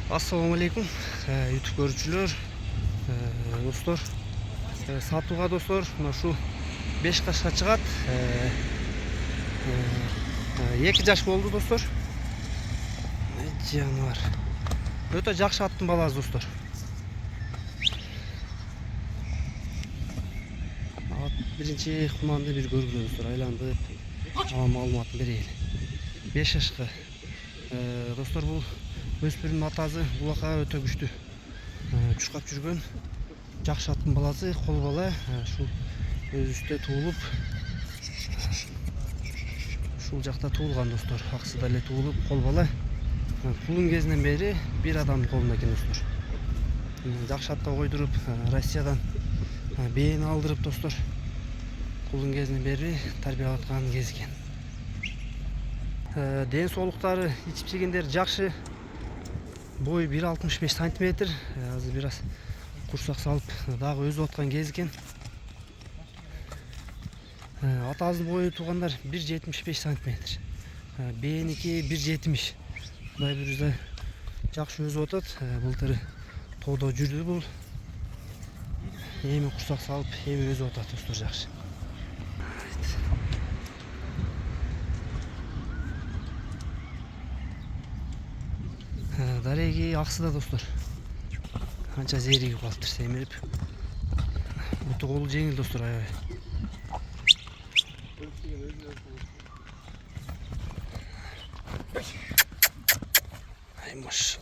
Assalamu alaikum YouTube görүүчүлөр, достор. Сатууга достор, мына ушул 5 кашка чыгат. 2 жаш болду достор. Жаныбар. Өтө жакшы аттын баласы достор. Ат биринчи куманды бир көргүлө достор, айланды. Маалыматын берели. 5 жашка. Достор, бул өспүрүм атасы булакка өтө күчтүү чуркап жүргөн жакшы аттын баласы, кол бала. Ушул өзүбүздө туулуп, ушул жакта туулган достор. Аксыда эле туулуп, кол бала. Кулун кезинен бери бир адамдын колунда экен достор. Жакшы атта койдуруп, Россиядан бээни алдырып достор. Кулун кезинен бери тарбиялап аткан кез экен. Ден соолуктары, ичип жегендери жакшы. Бой 1,65 сантиметр. Азыр бир аз курсак салып дагы өзүп аткан кез экен. Атасынын бою туугандар 1,75 сантиметр. Бээники 1,70. Кудай буюрса жакшы өзүп атат. Былтыр тоодо жүрдү бул. Эми курсак салып, эми өзүп атат достор, жакшы. Дареги аксыда достор. Канча зеригип калыптыр, семирип. Буту колу жеңил достор, аябай. Ай машалла.